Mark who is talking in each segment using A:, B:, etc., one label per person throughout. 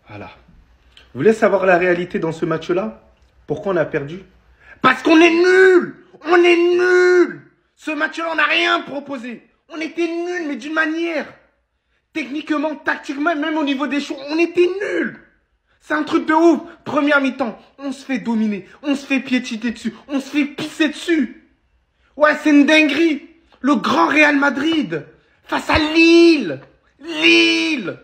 A: Voilà. Vous voulez savoir la réalité dans ce match-là? Pourquoi on a perdu? Parce qu'on est nuls. On est nuls. Ce match-là, on n'a rien proposé. On était nuls, mais d'une manière. Techniquement, tactiquement, même au niveau des choix, on était nuls. C'est un truc de ouf. Première mi-temps, on se fait dominer. On se fait piétiner dessus. On se fait pisser dessus. Ouais, c'est une dinguerie. Le grand Real Madrid face à Lille. Lille.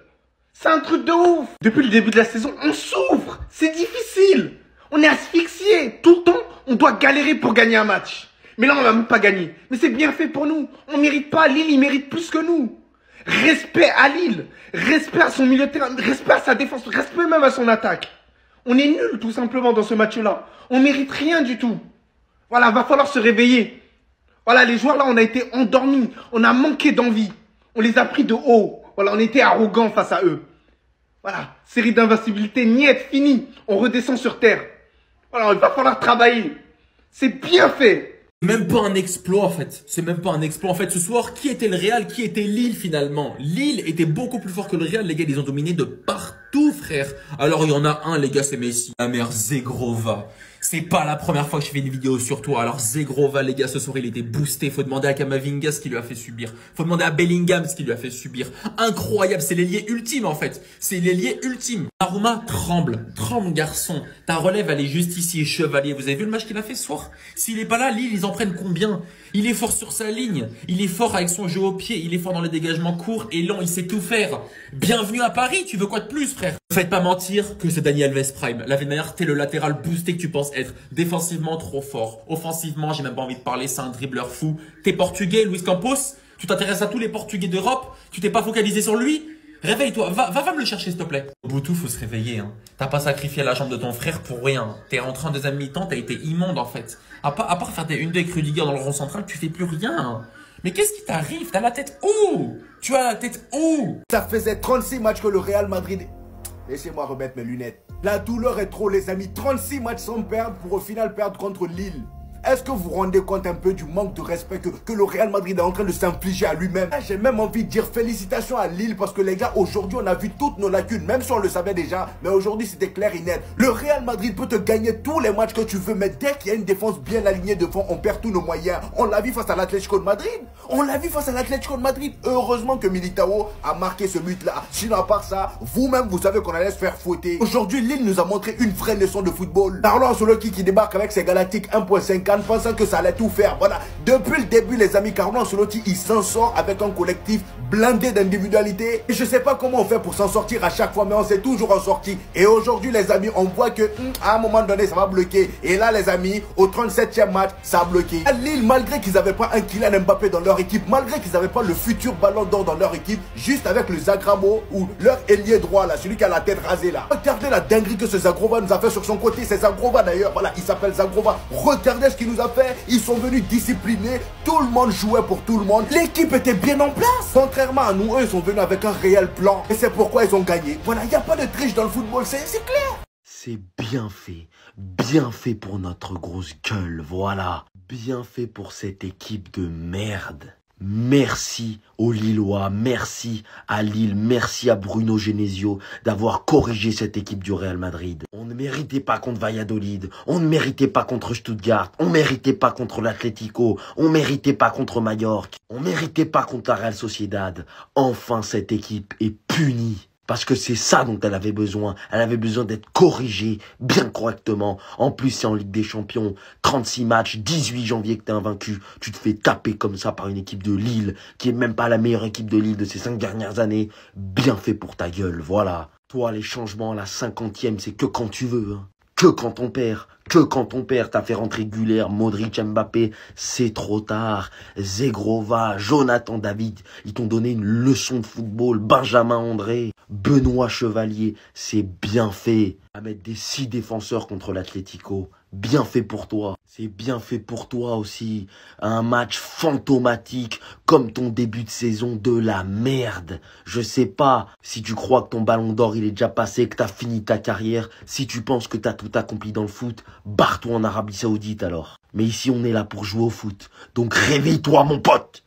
A: C'est un truc de ouf. Depuis le début de la saison, on souffre. C'est difficile. On est asphyxié. Tout le temps, on doit galérer pour gagner un match. Mais là, on va même pas gagner. Mais c'est bien fait pour nous. On mérite pas. Lille, il mérite plus que nous. Respect à Lille. Respect à son milieu de terrain. Respect à sa défense. Respect même à son attaque. On est nuls, tout simplement, dans ce match-là. On mérite rien du tout. Voilà, va falloir se réveiller. Voilà, les joueurs là, on a été endormis. On a manqué d'envie. On les a pris de haut. Voilà, on était arrogants face à eux. Voilà, série d'invincibilité, niette, fini. On redescend sur terre. Voilà, il va falloir travailler. C'est bien fait.
B: Même pas un exploit en fait, c'est même pas un exploit en fait. Ce soir, qui était le Real, qui était Lille finalement? Lille était beaucoup plus fort que le Real, les gars, ils ont dominé de partout frère. Alors il y en a un les gars, c'est Messi, la mère Zegrova. C'est pas la première fois que je fais une vidéo sur toi. Alors Zegrova les gars, ce soir il était boosté. Faut demander à Kamavinga ce qu'il lui a fait subir. Faut demander à Bellingham ce qu'il lui a fait subir. Incroyable, c'est l'ailier ultime en fait. C'est l'ailier ultime. Aruma tremble, tremble garçon. Ta relève elle est juste ici, chevalier. Vous avez vu le match qu'il a fait ce soir? S'il est pas là, Lille ils en prennent combien? Il est fort sur sa ligne. Il est fort avec son jeu au pied. Il est fort dans les dégagements courts et lents. Il sait tout faire. Bienvenue à Paris. Tu veux quoi de plus, frère? Ne faites pas mentir que c'est Dani Alves Prime. La manière, t'es le latéral boosté que tu penses être. Défensivement, trop fort. Offensivement, j'ai même pas envie de parler. C'est un dribbleur fou. T'es portugais, Luis Campos. Tu t'intéresses à tous les portugais d'Europe. Tu t'es pas focalisé sur lui. Réveille-toi, va me le chercher s'il te plaît. Boutou, faut se réveiller. Hein. T'as pas sacrifié la jambe de ton frère pour rien. T'es rentré en deuxième mi-temps, t'as été immonde en fait. À part faire des 1-2 avec Rudiger dans le rond central, tu fais plus rien. Mais qu'est-ce qui t'arrive? T'as la tête où? Tu as la tête où?
C: Ça faisait 36 matchs que le Real Madrid... Laissez-moi remettre mes lunettes. La douleur est trop les amis. 36 matchs sans perdre pour au final perdre contre Lille. Est-ce que vous vous rendez compte un peu du manque de respect que le Real Madrid est en train de s'infliger à lui-même? J'ai même envie de dire félicitations à Lille parce que les gars, aujourd'hui on a vu toutes nos lacunes, même si on le savait déjà, mais aujourd'hui c'était clair et net. Le Real Madrid peut te gagner tous les matchs que tu veux, mais dès qu'il y a une défense bien alignée devant, on perd tous nos moyens. On l'a vu face à l'Atlético de Madrid. On l'a vu face à l'Atlético de Madrid. Heureusement que Militao a marqué ce but-là. Sinon à part ça, vous-même vous savez qu'on allait se faire fouetter. Aujourd'hui, Lille nous a montré une vraie leçon de football. Parlons à Ancelotti qui débarque avec ses Galactiques 1.50. Pensant que ça allait tout faire. Voilà, depuis le début les amis, Carlo Ancelotti il s'en sort avec un collectif blindé d'individualité. Et je sais pas comment on fait pour s'en sortir à chaque fois, mais on s'est toujours en sorti. Et aujourd'hui les amis, on voit que à un moment donné ça va bloquer. Et là les amis, au 37e match, ça a bloqué. À Lille, malgré qu'ils n'avaient pas un Kylian Mbappé dans leur équipe, malgré qu'ils n'avaient pas le futur ballon d'or dans leur équipe, juste avec le Zagramo ou leur ailier droit là, celui qui a la tête rasée là. Regardez la dinguerie que ce Zagrova nous a fait sur son côté. C'est Zagrova d'ailleurs, voilà, il s'appelle Zagrova. Regardez ce qu'il nous a fait. Ils sont venus disciplinés. Tout le monde jouait pour tout le monde. L'équipe était bien en place. Contrairement à nous, eux, ils sont venus avec un réel plan. Et c'est pourquoi ils ont gagné. Voilà, il n'y a pas de triche dans le football, c'est clair.
D: C'est bien fait pour notre grosse gueule, voilà. Bien fait pour cette équipe de merde. Merci aux Lillois, merci à Lille, merci à Bruno Genesio d'avoir corrigé cette équipe du Real Madrid. On ne méritait pas contre Valladolid, on ne méritait pas contre Stuttgart, on ne méritait pas contre l'Atlético, on ne méritait pas contre Mallorca, on ne méritait pas contre la Real Sociedad. Enfin, cette équipe est punie. Parce que c'est ça dont elle avait besoin. Elle avait besoin d'être corrigée bien correctement. En plus, c'est en Ligue des Champions. 36 matchs, 18 janvier que t'es invaincu. Tu te fais taper comme ça par une équipe de Lille, qui est même pas la meilleure équipe de Lille de ces 5 dernières années. Bien fait pour ta gueule, voilà. Toi, les changements à la 50e, c'est que quand tu veux, hein. Que quand on perd. Que quand on perd, t'as fait rentrer Güler, Modric, Mbappé, c'est trop tard. Zegrova, Jonathan David, ils t'ont donné une leçon de football. Benjamin André, Benoît Chevalier, c'est bien fait. À mettre des 6 défenseurs contre l'Atlético, bien fait pour toi. C'est bien fait pour toi aussi. Un match fantomatique, comme ton début de saison de la merde. Je sais pas si tu crois que ton ballon d'or il est déjà passé, que t'as fini ta carrière. Si tu penses que t'as tout accompli dans le foot, barre-toi en Arabie Saoudite alors. Mais ici on est là pour jouer au foot. Donc réveille-toi mon pote.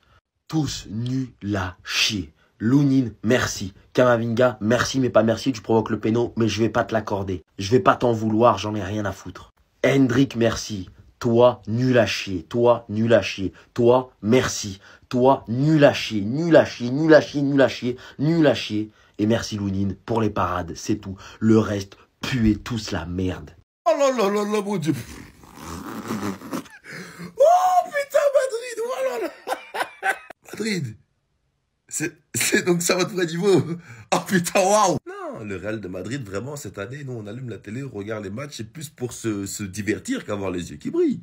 D: Tous nuls à chier. Lounine, merci. Kamavinga, merci mais pas merci, tu provoques le péno, mais je vais pas te l'accorder. Je vais pas t'en vouloir, j'en ai rien à foutre. Hendrik, merci. Toi, nul à chier. Toi, nul à chier. Toi, merci. Toi, nul à chier, nul à chier, nul à chier, nul à chier, nul à chier. Et merci Lounine pour les parades, c'est tout. Le reste, puez tous la merde.
E: Oh là là là là, mon Dieu. Oh putain, Madrid, oh là là. Madrid. C'est donc ça votre vrai niveau. Oh putain, waouh. Non, le Real de Madrid, vraiment, cette année, nous, on allume la télé, on regarde les matchs, c'est plus pour se divertir qu'avoir les yeux qui brillent.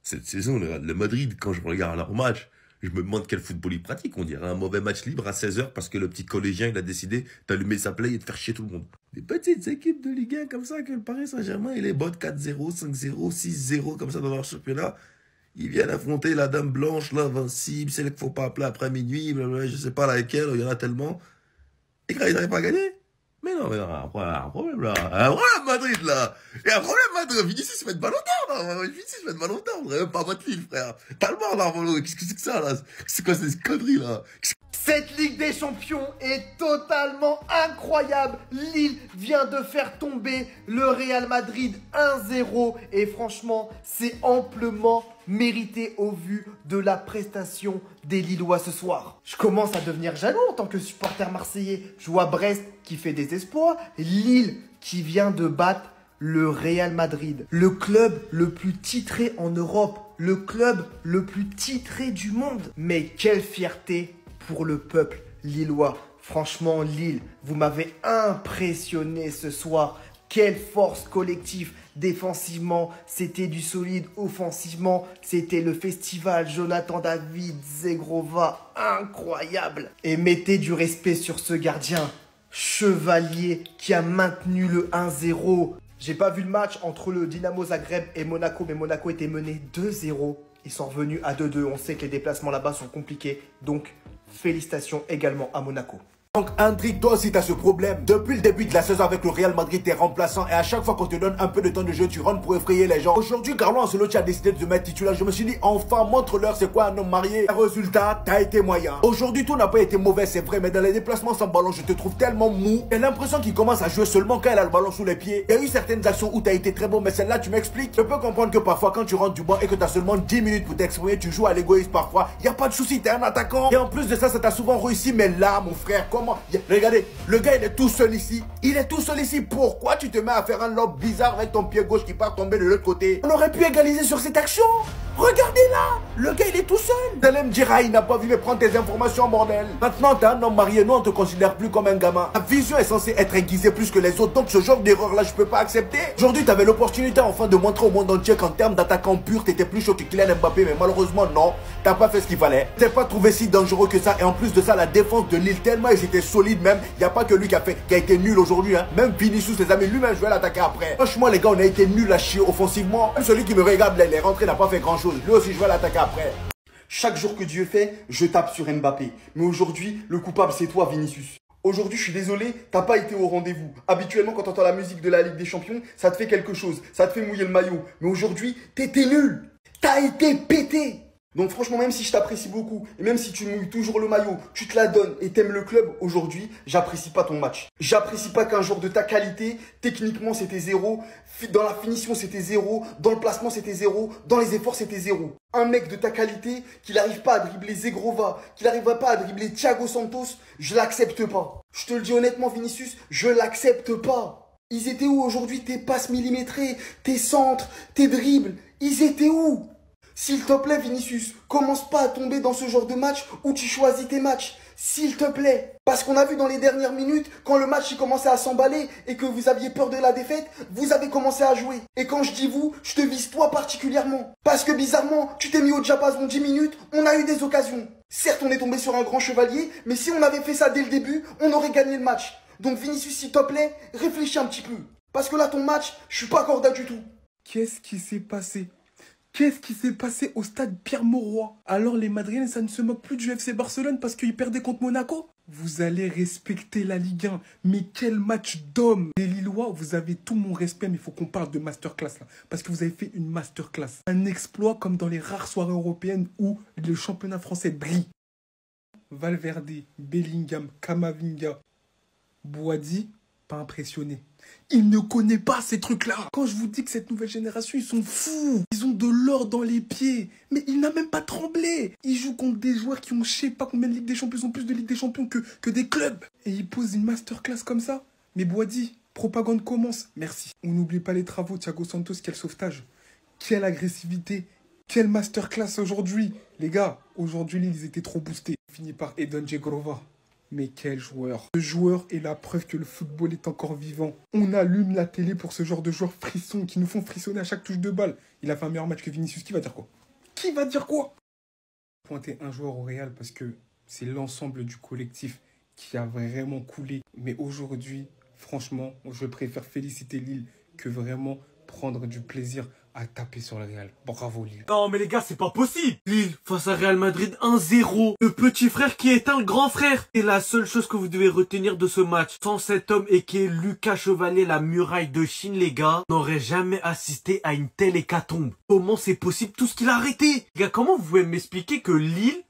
E: Cette saison, le Real de Madrid, quand je regarde leur match, je me demande quel football ils pratiquent. On dirait un mauvais match libre à 16h parce que le petit collégien, il a décidé d'allumer sa play et de faire chier tout le monde. Des petites équipes de Ligue 1 comme ça, que le Paris Saint-Germain, il est bot 4-0, 5-0, 6-0, comme ça dans leur championnat. Ils viennent affronter la Dame Blanche, l'invincible, celle qu'il faut pas appeler après minuit, blablabla, je sais pas laquelle, il y en a tellement. Et quand ils n'arrivent pas à gagner, mais non, un problème là. Un problème Madrid là. Il y a un problème Madrid. Vinicius met de ballon d'or là. Vinicius met de ballon d'or. On même pas votre livre, frère. T'as le mort là, Arvolo. Qu'est-ce que c'est que ça là? C'est quoi ces conneries là?
C: Cette Ligue des Champions est totalement incroyable. Lille vient de faire tomber le Real Madrid 1-0 et franchement, c'est amplement mérité au vu de la prestation des Lillois ce soir. Je commence à devenir jaloux en tant que supporter marseillais. Je vois Brest qui fait des exploits, Lille qui vient de battre le Real Madrid, le club le plus titré en Europe, le club le plus titré du monde. Mais quelle fierté pour le peuple lillois. Franchement, Lille, vous m'avez impressionné ce soir. Quelle force collective. Défensivement, c'était du solide. Offensivement, c'était le festival Jonathan David, Zegrova. Incroyable. Et mettez du respect sur ce gardien. Chevalier qui a maintenu le 1-0. J'ai pas vu le match entre le Dynamo Zagreb et Monaco, mais Monaco était mené 2-0. Ils sont revenus à 2-2. On sait que les déplacements là-bas sont compliqués. Donc, félicitations également à Monaco. Donc Hendrik, toi aussi t'as ce problème. Depuis le début de la saison avec le Real Madrid, t'es remplaçant et à chaque fois qu'on te donne un peu de temps de jeu, tu rentres pour effrayer les gens. Aujourd'hui, Carlo Ancelotti a décidé de se mettre titulaire. Je me suis dit, enfin, montre-leur c'est quoi un homme marié. Le résultat, t'as été moyen. Aujourd'hui, tout n'a pas été mauvais, c'est vrai, mais dans les déplacements sans ballon, je te trouve tellement mou. J'ai l'impression qu'il commence à jouer seulement quand il a le ballon sous les pieds. Il y a eu certaines actions où t'as été très bon, mais celle-là, tu m'expliques. Je peux comprendre que parfois, quand tu rentres du banc et que t'as seulement 10 minutes pour t'exprimer, tu joues à l'égoïsme parfois. Y a pas de souci, t'es un attaquant. Et en plus de ça, ça t'a souvent réussi, mais là, mon frère, comment? Regardez. Le gars il est tout seul ici. Il est tout seul ici. Pourquoi tu te mets à faire un lob bizarre avec ton pied gauche qui part tomber de l'autre côté? On aurait pu égaliser sur cette action. Regardez là. Le gars il est tout seul. Vous allez me dire, ah, il n'a pas vu mais prendre tes informations, bordel. Maintenant t'es un homme marié, nous on te considère plus comme un gamin. Ta vision est censée être aiguisée plus que les autres. Donc ce genre d'erreur là je peux pas accepter. Aujourd'hui t'avais l'opportunité enfin de montrer au monde entier qu'en termes d'attaquant pur t'étais plus chaud que Kylian Mbappé. Mais malheureusement non. T'as pas fait ce qu'il fallait. T'es pas trouvé si dangereux que ça. Et en plus de ça la défense de Lille tellement ils étaient solides même. Il n'y a pas que lui qui a été nul aujourd'hui. Hein. Même Vinicius, les amis, lui-même, je vais l'attaquer après. Franchement, les gars, on a été nuls à chier offensivement. Même celui qui me regarde, là, il est rentré, n'a pas fait grand-chose. Lui aussi, je vais l'attaquer après.
F: Chaque jour que Dieu fait, je tape sur Mbappé. Mais aujourd'hui, le coupable, c'est toi, Vinicius. Aujourd'hui, je suis désolé, t'as pas été au rendez-vous. Habituellement, quand t'entends la musique de la Ligue des Champions, ça te fait quelque chose. Ça te fait mouiller le maillot. Mais aujourd'hui, t'étais nul. T'as été pété. Donc franchement, même si je t'apprécie beaucoup, et même si tu mouilles toujours le maillot, tu te la donnes et t'aimes le club, aujourd'hui, j'apprécie pas ton match. J'apprécie pas qu'un joueur de ta qualité, techniquement c'était 0, dans la finition c'était 0, dans le placement c'était 0, dans les efforts c'était 0. Un mec de ta qualité, qui n'arrive pas à dribbler Zegrova, qui n'arrive pas à dribbler Thiago Santos, je l'accepte pas. Je te le dis honnêtement Vinicius, je l'accepte pas. Ils étaient où aujourd'hui tes passes millimétrées, tes centres, tes dribbles, ils étaient où? S'il te plaît, Vinicius, commence pas à tomber dans ce genre de match où tu choisis tes matchs. S'il te plaît. Parce qu'on a vu dans les dernières minutes, quand le match commençait à s'emballer et que vous aviez peur de la défaite, vous avez commencé à jouer. Et quand je dis vous, je te vise toi particulièrement. Parce que bizarrement, tu t'es mis au diapason 10 minutes, on a eu des occasions. Certes, on est tombé sur un grand chevalier, mais si on avait fait ça dès le début, on aurait gagné le match. Donc Vinicius, s'il te plaît, réfléchis un petit peu. Parce que là, ton match, je suis pas corda du tout.
A: Qu'est-ce qui s'est passé? Qu'est-ce qui s'est passé au stade Pierre-Mauroy? Alors les Madriens, ça ne se moque plus du FC Barcelone parce qu'ils perdaient contre Monaco? Vous allez respecter la Ligue 1. Mais quel match d'hommes! Les Lillois, vous avez tout mon respect, mais il faut qu'on parle de masterclass là. Parce que vous avez fait une masterclass. Un exploit comme dans les rares soirées européennes où le championnat français brille. Valverde, Bellingham, Camavinga, Boadi, pas impressionné. Il ne connaît pas ces trucs-là. Quand je vous dis que cette nouvelle génération, ils sont fous. Ils ont de l'or dans les pieds. Mais il n'a même pas tremblé. Il joue contre des joueurs qui ont je sais pas combien de Ligue des Champions. Ils ont plus de Ligue des Champions que des clubs. Et il pose une masterclass comme ça. Mais Boadi, propagande commence. Merci. On n'oublie pas les travaux. Thiago Santos, quel sauvetage. Quelle agressivité. Quelle masterclass aujourd'hui. Les gars, aujourd'hui, ils étaient trop boostés. Fini par Edon Djegrova. Mais quel joueur. Ce joueur est la preuve que le football est encore vivant. On allume la télé pour ce genre de joueurs frissons qui nous font frissonner à chaque touche de balle. Il a fait un meilleur match que Vinicius. Qui va dire quoi? Qui va dire quoi? Pointer un joueur au Real parce que c'est l'ensemble du collectif qui a vraiment coulé. Mais aujourd'hui, franchement, je préfère féliciter Lille que vraiment prendre du plaisir à taper sur le Real. Bravo Lille.
D: Non mais les gars, c'est pas possible. Lille face à Real Madrid 1-0. Le petit frère qui est un grand frère. C'est la seule chose que vous devez retenir de ce match. Sans cet homme et qui est Lucas Chevalier, la muraille de Chine, les gars, n'aurait jamais assisté à une telle hécatombe. Comment c'est possible tout ce qu'il a arrêté? Les gars, comment vous pouvez m'expliquer que Lille,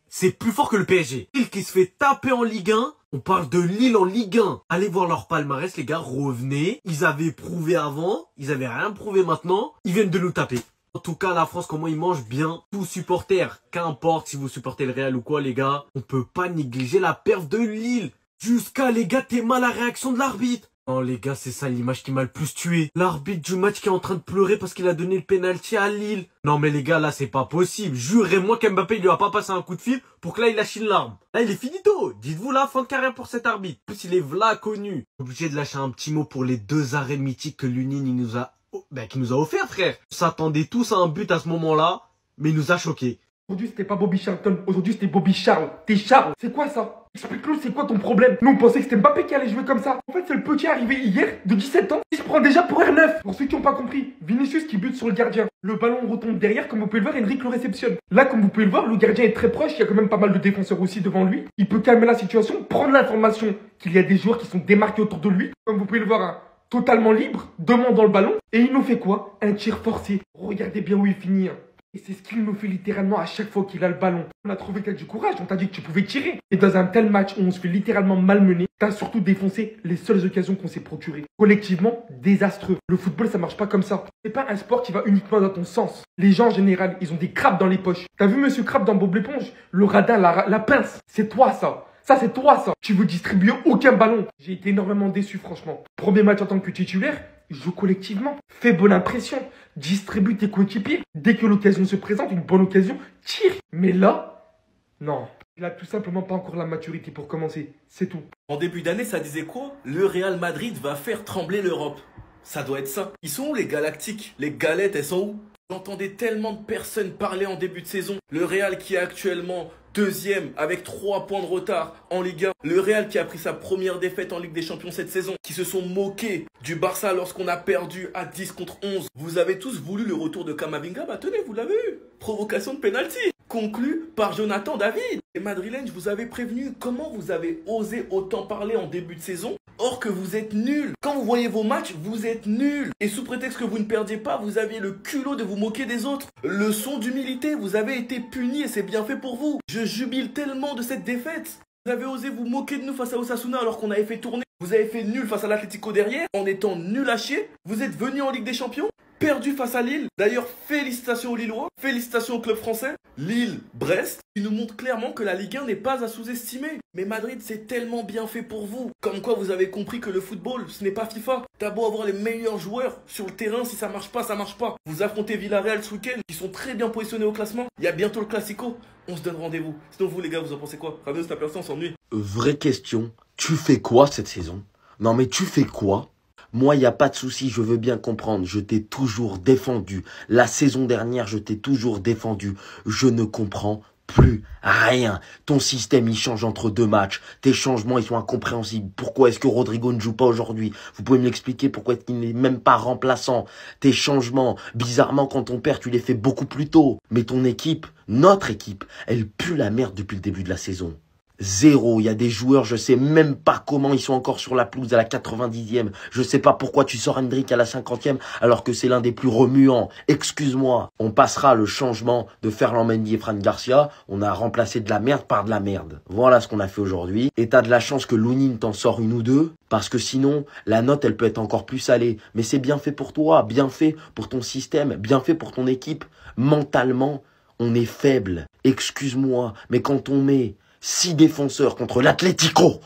D: c'est plus fort que le PSG? Lille qui se fait taper en Ligue 1. On parle de Lille en Ligue 1. Allez voir leur palmarès, les gars, revenez. Ils avaient prouvé avant, ils avaient rien prouvé maintenant. Ils viennent de nous taper. En tout cas, la France, comment ils mangent bien. Tous supporters, qu'importe si vous supportez le Real ou quoi, les gars, on peut pas négliger la perf de Lille. Jusqu'à, les gars, t'es mal la réaction de l'arbitre. Non les gars, c'est ça l'image qui m'a le plus tué. L'arbitre du match qui est en train de pleurer parce qu'il a donné le penalty à Lille. Non mais les gars, là c'est pas possible. Jurez-moi qu'Mbappé il lui a pas passé un coup de fil pour que là il lâche une larme. Là il est finito. Dites-vous là, fin de carrière pour cet arbitre. En plus il est v'là connu. Obligé de lâcher un petit mot pour les 2 arrêts mythiques que Lunin il nous a offert, frère. On s'attendait tous à un but à ce moment-là, mais il nous a choqués.
A: Aujourd'hui, c'était pas Bobby Charlton. Aujourd'hui, c'était Bobby Charles. T'es Charles. C'est quoi ça? Explique-nous, c'est quoi ton problème? Nous, on pensait que c'était Mbappé qui allait jouer comme ça. En fait, c'est le petit arrivé hier, de 17 ans, qui se prend déjà pour R9. Pour ceux qui n'ont pas compris, Vinicius qui bute sur le gardien. Le ballon retombe derrière, comme vous pouvez le voir, Henrik le réceptionne. Là, comme vous pouvez le voir, le gardien est très proche. Il y a quand même pas mal de défenseurs aussi devant lui. Il peut calmer la situation, prendre l'information qu'il y a des joueurs qui sont démarqués autour de lui. Comme vous pouvez le voir, hein, totalement libre, demandant le ballon. Et il nous fait quoi? Un tir forcé. Regardez bien où il finit. Hein. Et c'est ce qu'il nous fait littéralement à chaque fois qu'il a le ballon. On a trouvé que t'as du courage, on t'a dit que tu pouvais tirer. Et dans un tel match où on se fait littéralement malmener, t'as surtout défoncé les seules occasions qu'on s'est procurées. Collectivement, désastreux. Le football, ça marche pas comme ça. C'est pas un sport qui va uniquement dans ton sens. Les gens en général, ils ont des crabes dans les poches. T'as vu Monsieur Crabe dans Bob l'éponge? Le radin, la pince. C'est toi ça. Ça, c'est toi, ça. Tu veux distribuer aucun ballon. J'ai été énormément déçu, franchement. Premier match en tant que titulaire, joue collectivement. Fais bonne impression. Distribue tes coéquipiers. Dès que l'occasion se présente, une bonne occasion, tire. Mais là, non. Il a tout simplement pas encore la maturité pour commencer. C'est tout.
D: En début d'année, ça disait quoi? Le Real Madrid va faire trembler l'Europe. Ça doit être ça. Ils sont où les Galactiques? Les galettes, elles sont où? J'entendais tellement de personnes parler en début de saison. Le Real qui est actuellement 2e avec 3 points de retard en Ligue 1. Le Real qui a pris sa première défaite en Ligue des Champions cette saison. Qui se sont moqués du Barça lorsqu'on a perdu à 10 contre 11. Vous avez tous voulu le retour de Camavinga. Bah tenez, vous l'avez eu. Provocation de penalty. Conclu par Jonathan David. Et Madrilène, je vous avais prévenu. Comment vous avez osé autant parler en début de saison? Or que vous êtes nuls. Quand vous voyez vos matchs, vous êtes nuls. Et sous prétexte que vous ne perdiez pas, vous aviez le culot de vous moquer des autres. Leçon d'humilité, vous avez été punis et c'est bien fait pour vous. Je jubile tellement de cette défaite. Vous avez osé vous moquer de nous face à Osasuna alors qu'on avait fait tourner. Vous avez fait nul face à l'Atlético derrière, en étant nul à chier. Vous êtes venu en Ligue des Champions, perdu face à Lille. D'ailleurs, félicitations aux Lillois, félicitations au club français. Lille, Brest, qui nous montre clairement que la Ligue 1 n'est pas à sous-estimer. Mais Madrid, c'est tellement bien fait pour vous. Comme quoi, vous avez compris que le football, ce n'est pas FIFA. T'as beau avoir les meilleurs joueurs sur le terrain, si ça marche pas, ça marche pas. Vous affrontez Villarreal ce week-end, qui sont très bien positionnés au classement. Il y a bientôt le Classico. On se donne rendez-vous. Sinon, vous, les gars, vous en pensez quoi? Ravios, ta personne, on s'ennuie.
G: Vraie question. Tu fais quoi cette saison? Non, mais tu fais quoi? Moi, il n'y a pas de souci, je veux bien comprendre. Je t'ai toujours défendu. La saison dernière, je t'ai toujours défendu. Je ne comprends plus rien. Ton système, il change entre 2 matchs. Tes changements, ils sont incompréhensibles. Pourquoi est-ce que Rodrigo ne joue pas aujourd'hui? Vous pouvez me l'expliquer? Pourquoi est-ce qu'il n'est même pas remplaçant? Tes changements, bizarrement, quand on perd, tu les fais beaucoup plus tôt. Mais ton équipe, notre équipe, elle pue la merde depuis le début de la saison. Zéro. Il y a des joueurs, je sais même pas comment ils sont encore sur la pelouse à la 90e. Je sais pas pourquoi tu sors Hendrick à la 50e alors que c'est l'un des plus remuants. Excuse-moi. On passera le changement de Ferland Mendy et Fran Garcia. On a remplacé de la merde par de la merde. Voilà ce qu'on a fait aujourd'hui. Et t'as de la chance que Lounine t'en sort une ou deux. Parce que sinon, la note, elle peut être encore plus salée. Mais c'est bien fait pour toi, bien fait pour ton système, bien fait pour ton équipe. Mentalement, on est faible. Excuse-moi, mais quand on met 6 défenseurs contre l'Atlético,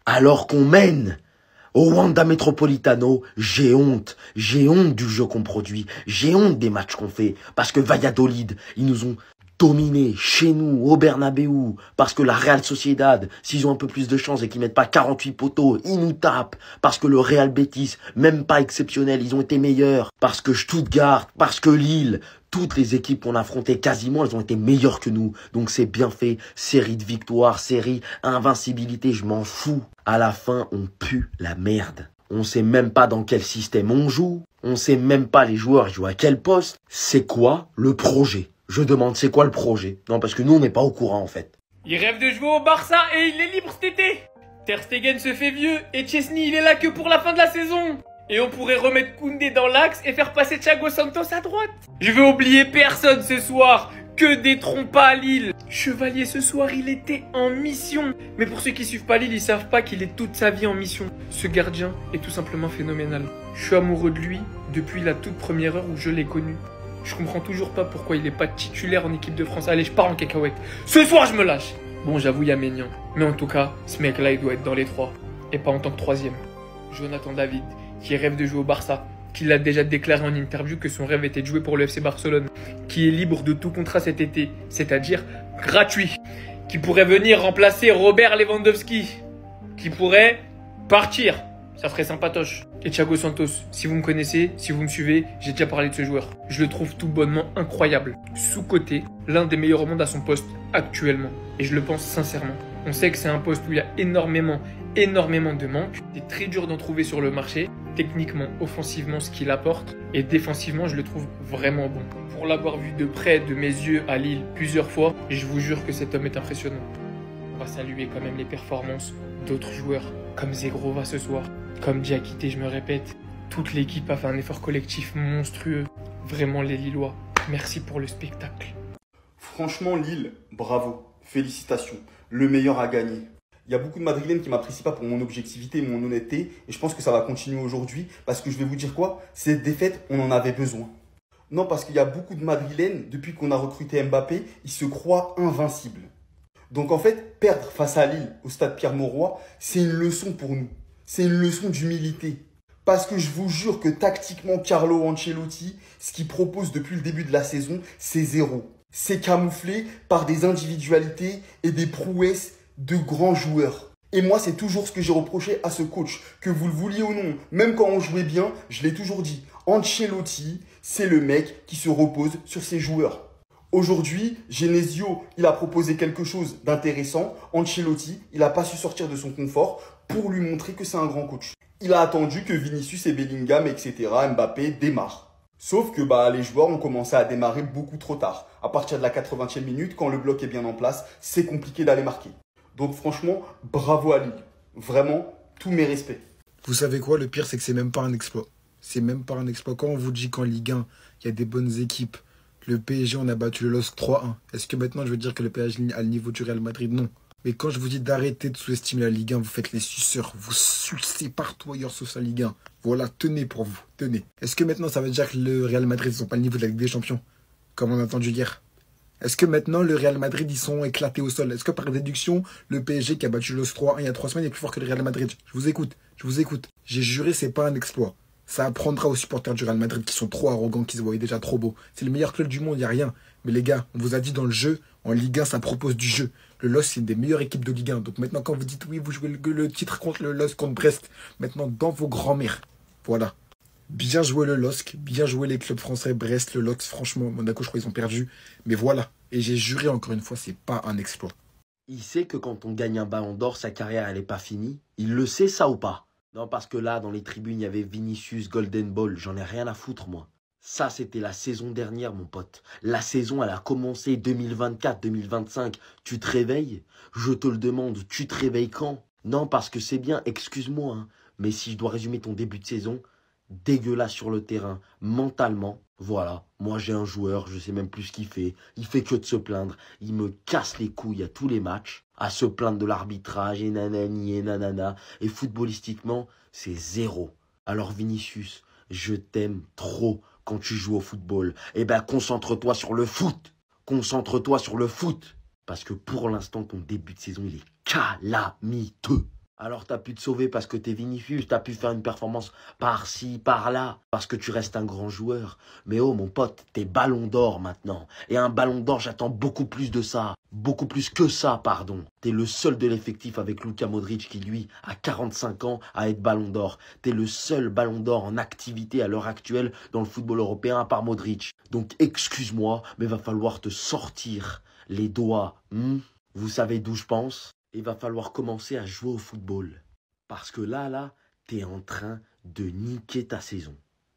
G: alors qu'on mène au Wanda Metropolitano, j'ai honte du jeu qu'on produit, j'ai honte des matchs qu'on fait, parce que Valladolid, ils nous ont dominés chez nous, au Bernabéu, parce que la Real Sociedad, s'ils ont un peu plus de chance et qu'ils mettent pas 48 poteaux, ils nous tapent, parce que le Real Betis, même pas exceptionnel, ils ont été meilleurs, parce que Stuttgart, parce que Lille, toutes les équipes qu'on a affrontées, quasiment, elles ont été meilleures que nous. Donc c'est bien fait. Série de victoires, série invincibilité, je m'en fous. À la fin, on pue la merde. On sait même pas dans quel système on joue. On sait même pas les joueurs jouent à quel poste. C'est quoi le projet? Je demande, c'est quoi le projet? Non, parce que nous, on n'est pas au courant, en fait.
H: Il rêve de jouer au Barça et il est libre cet été. Ter Stegen se fait vieux et Chesney, il est là que pour la fin de la saison. Et on pourrait remettre Koundé dans l'axe et faire passer Thiago Santos à droite. Je veux oublier personne ce soir. Que des trompas à Lille. Chevalier ce soir, il était en mission. Mais pour ceux qui suivent pas Lille, ils savent pas qu'il est toute sa vie en mission. Ce gardien est tout simplement phénoménal. Je suis amoureux de lui depuis la toute première heure où je l'ai connu. Je comprends toujours pas pourquoi il est pas titulaire en équipe de France. Allez, je pars en cacahuète. Ce soir, je me lâche. Bon, j'avoue, il y a Maignan. Mais en tout cas, ce mec-là, il doit être dans les 3. Et pas en tant que 3e. Jonathan David, qui rêve de jouer au Barça, qui l'a déjà déclaré en interview que son rêve était de jouer pour le FC Barcelone, qui est libre de tout contrat cet été, c'est-à-dire gratuit, qui pourrait venir remplacer Robert Lewandowski, qui pourrait partir, ça serait sympatoche. Et Thiago Santos, si vous me connaissez, si vous me suivez, j'ai déjà parlé de ce joueur. Je le trouve tout bonnement incroyable, sous-coté, l'un des meilleurs au monde à son poste actuellement, et je le pense sincèrement. On sait que c'est un poste où il y a énormément de manques. C'est très dur d'en trouver sur le marché. Techniquement, offensivement, ce qu'il apporte. Et défensivement, je le trouve vraiment bon. Pour l'avoir vu de près de mes yeux à Lille plusieurs fois, je vous jure que cet homme est impressionnant. On va saluer quand même les performances d'autres joueurs, comme Zegrova ce soir, comme Diakité, je me répète. Toute l'équipe a fait un effort collectif monstrueux. Vraiment les Lillois, merci pour le spectacle.
F: Franchement, Lille, bravo. Félicitations. Le meilleur a gagné. Il y a beaucoup de Madrilènes qui ne m'apprécient pas pour mon objectivité et mon honnêteté. Et je pense que ça va continuer aujourd'hui. Parce que je vais vous dire quoi? Cette défaite, on en avait besoin. Non, parce qu'il y a beaucoup de Madrilènes, depuis qu'on a recruté Mbappé, ils se croient invincibles. Donc en fait, perdre face à Lille au stade Pierre-Mauroy, c'est une leçon pour nous. C'est une leçon d'humilité. Parce que je vous jure que tactiquement, Carlo Ancelotti, ce qu'il propose depuis le début de la saison, c'est zéro. C'est camouflé par des individualités et des prouesses de grands joueurs. Et moi, c'est toujours ce que j'ai reproché à ce coach. Que vous le vouliez ou non, même quand on jouait bien, je l'ai toujours dit. Ancelotti, c'est le mec qui se repose sur ses joueurs. Aujourd'hui, Genesio, il a proposé quelque chose d'intéressant. Ancelotti, il n'a pas su sortir de son confort pour lui montrer que c'est un grand coach. Il a attendu que Vinicius et Bellingham, etc., Mbappé démarrent. Sauf que les joueurs ont commencé à démarrer beaucoup trop tard. À partir de la 80e minute, quand le bloc est bien en place, c'est compliqué d'aller marquer. Donc franchement, bravo à Lille. Vraiment, tous mes respects.
I: Vous savez quoi? Le pire, c'est que c'est même pas un exploit. C'est même pas un exploit. Quand on vous dit qu'en Ligue 1, il y a des bonnes équipes, le PSG, on a battu le LOSC 3-1. Est-ce que maintenant, je veux dire que le PSG a le niveau du Real Madrid? Non. Mais quand je vous dis d'arrêter de sous-estimer la Ligue 1, vous faites les suceurs. Vous sucez partout ailleurs sauf la Ligue 1. Voilà, tenez pour vous. Tenez. Est-ce que maintenant, ça veut dire que le Real Madrid, ils sont pas le niveau de la Ligue des Champions? Comme on a entendu hier. Est-ce que maintenant, le Real Madrid, ils sont éclatés au sol? Est-ce que par déduction, le PSG qui a battu le 3-1 il y a 3 semaines est plus fort que le Real Madrid? Je vous écoute. Je vous écoute. J'ai juré, c'est pas un exploit. Ça apprendra aux supporters du Real Madrid qui sont trop arrogants, qui se voyaient déjà trop beaux. C'est le meilleur club du monde, il n'y a rien. Mais les gars, on vous a dit dans le jeu, en Ligue 1, ça propose du jeu. Le LOSC, c'est une des meilleures équipes de Ligue 1. Donc maintenant, quand vous dites oui, vous jouez le titre contre le LOSC, contre Brest, maintenant, dans vos grands-mères. Voilà. Bien joué le LOSC, bien joué les clubs français, Brest, le LOSC, franchement, Monaco, je crois qu'ils ont perdu. Mais voilà. Et j'ai juré, encore une fois, c'est pas un exploit.
G: Il sait que quand on gagne un ballon d'or, sa carrière, elle n'est pas finie. Il le sait, ça ou pas? Non, parce que là, dans les tribunes, il y avait Vinicius, Golden Ball. J'en ai rien à foutre, moi. Ça, c'était la saison dernière, mon pote. La saison, elle a commencé 2024-2025. Tu te réveilles? Je te le demande, tu te réveilles quand? Non, parce que c'est bien, excuse-moi, hein, mais si je dois résumer ton début de saison, dégueulasse sur le terrain, mentalement, voilà. Moi, j'ai un joueur, je sais même plus ce qu'il fait. Il fait que de se plaindre. Il me casse les couilles à tous les matchs, à se plaindre de l'arbitrage, et nanani, et nanana. Et footballistiquement, c'est zéro. Alors Vinicius, je t'aime trop quand tu joues au football. Eh ben, concentre-toi sur le foot. Concentre-toi sur le foot. Parce que pour l'instant, ton début de saison, il est calamiteux. Alors t'as pu te sauver parce que t'es Vinicius, t'as pu faire une performance par-ci, par-là, parce que tu restes un grand joueur. Mais oh mon pote, t'es ballon d'or maintenant. Et un ballon d'or, j'attends beaucoup plus de ça. Beaucoup plus que ça, pardon. T'es le seul de l'effectif avec Luka Modric qui, lui, a 45 ans à être ballon d'or. T'es le seul ballon d'or en activité à l'heure actuelle dans le football européen à part Modric. Donc excuse-moi, mais va falloir te sortir les doigts. Vous savez d'où je pense? Il va falloir commencer à jouer au football. Parce que là, t'es en train de niquer ta saison.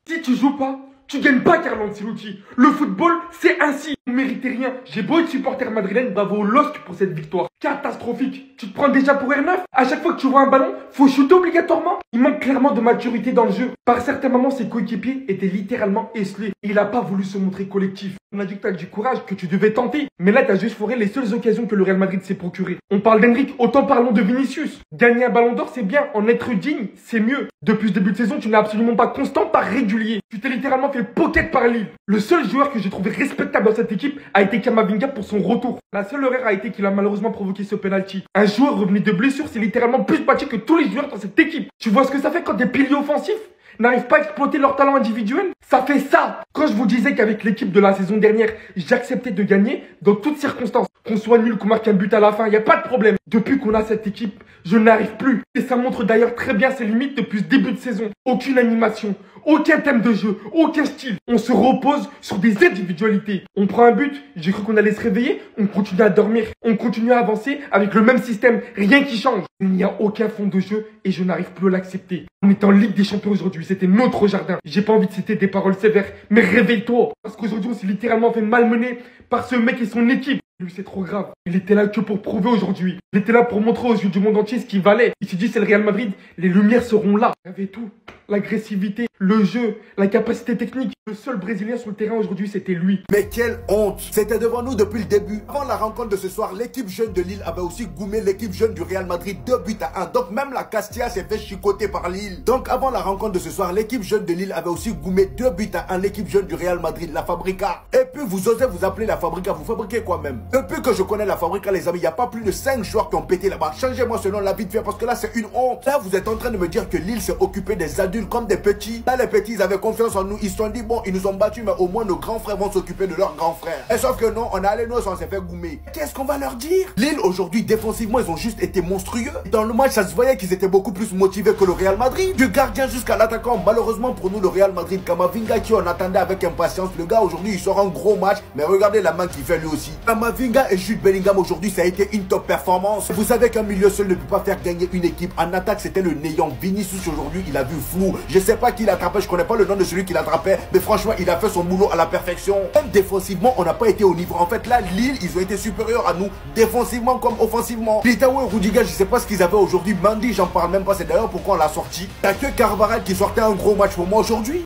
A: Si tu joues pas, tu gagnes pas, Carlo Ancelotti. Le football, c'est ainsi. Vous ne méritez rien. J'ai beau être supporter madrilène, bravo au LOSC pour cette victoire. Catastrophique. Tu te prends déjà pour R9? À chaque fois que tu vois un ballon, faut shooter obligatoirement. Il manque clairement de maturité dans le jeu. Par certains moments, ses coéquipiers étaient littéralement esselés. Il n'a pas voulu se montrer collectif. On a dit que tu as du courage, que tu devais tenter. Mais là, tu as juste foiré les seules occasions que le Real Madrid s'est procurées. On parle d'Henrique, autant parlons de Vinicius. Gagner un ballon d'or, c'est bien. En être digne, c'est mieux. Depuis ce début de saison, tu n'es absolument pas constant, pas régulier. Tu t'es littéralement fait pocket par Lille. Le seul joueur que j'ai trouvé respectable dans cette équipe a été Camavinga pour son retour. La seule erreur a été qu'il a malheureusement provoqué ce penalty. Un joueur revenu de blessure, c'est littéralement plus battu que tous les joueurs dans cette équipe. Tu vois ce que ça fait quand des piliers offensifs n'arrivent pas à exploiter leur talent individuel? Ça fait ça. Quand je vous disais qu'avec l'équipe de la saison dernière, j'acceptais de gagner dans toutes circonstances. Qu'on soit nul, qu'on marque un but à la fin, il n'y a pas de problème. Depuis qu'on a cette équipe, je n'arrive plus. Et ça montre d'ailleurs très bien ses limites depuis ce début de saison. Aucune animation, aucun thème de jeu, aucun style. On se repose sur des individualités. On prend un but, j'ai cru qu'on allait se réveiller, on continue à dormir. On continue à avancer avec le même système, rien qui change. Il n'y a aucun fond de jeu et je n'arrive plus à l'accepter. On est en Ligue des Champions aujourd'hui, c'était notre jardin. J'ai pas envie de citer des paroles sévères, mais réveille-toi. Parce qu'aujourd'hui, on s'est littéralement fait malmener par ce mec et son équipe. Lui, c'est trop grave. Il était là que pour prouver aujourd'hui. Il était là pour montrer aux yeux du monde entier ce qu'il valait. Il s'est dit, c'est le Real Madrid, les lumières seront là. Il y avait tout. L'agressivité, le jeu, la capacité technique. Le seul Brésilien sur le terrain aujourd'hui, c'était lui.
C: Mais quelle honte! C'était devant nous depuis le début. Avant la rencontre de ce soir, l'équipe jeune de Lille avait aussi goumé l'équipe jeune du Real Madrid 2-1. Donc même la Castilla s'est fait chicoter par Lille. Donc avant la rencontre de ce soir, l'équipe jeune de Lille avait aussi goumé 2-1 l'équipe jeune du Real Madrid, la Fabrica. Et puis vous osez vous appeler la Fabrica, vous fabriquez quoi même? Depuis que je connais la Fabrica, les amis, il n'y a pas plus de 5 joueurs qui ont pété là-bas. Changez-moi ce nom-là vite fait parce que là c'est une honte. Là vous êtes en train de me dire que Lille s'est occupé des adultes comme des petits. Là les petits ils avaient confiance en nous, ils se sont dit bon ils nous ont battus mais au moins nos grands frères vont s'occuper de leurs grands frères. Et sauf que non, on est allé nous, on s'est fait goumer. Qu'est-ce qu'on va leur dire? Lille aujourd'hui défensivement ils ont juste été monstrueux. Dans le match ça se voyait qu'ils étaient beaucoup plus motivés que le Real Madrid. Du gardien jusqu'à l'attaquant, malheureusement pour nous le Real Madrid, Camavinga qui on attendait avec impatience, le gars aujourd'hui il sort un gros match, mais regardez la main qu'il fait lui aussi. Camavinga et Jude Bellingham aujourd'hui ça a été une top performance. Vous savez qu'un milieu seul ne peut pas faire gagner une équipe. En attaque c'était le néant. Vinicius aujourd'hui il a vu flou. Je sais pas qui l'attrapait, je connais pas le nom de celui qui l'attrapait, mais franchement il a fait son boulot à la perfection. Même défensivement on n'a pas été au niveau. En fait là Lille ils ont été supérieurs à nous défensivement comme offensivement. Militao et Rudiger je sais pas ce qu'ils avaient aujourd'hui. Mendy j'en parle même pas, c'est d'ailleurs pourquoi on l'a sorti. T'as que Carvajal qui sortait un gros match pour moi aujourd'hui.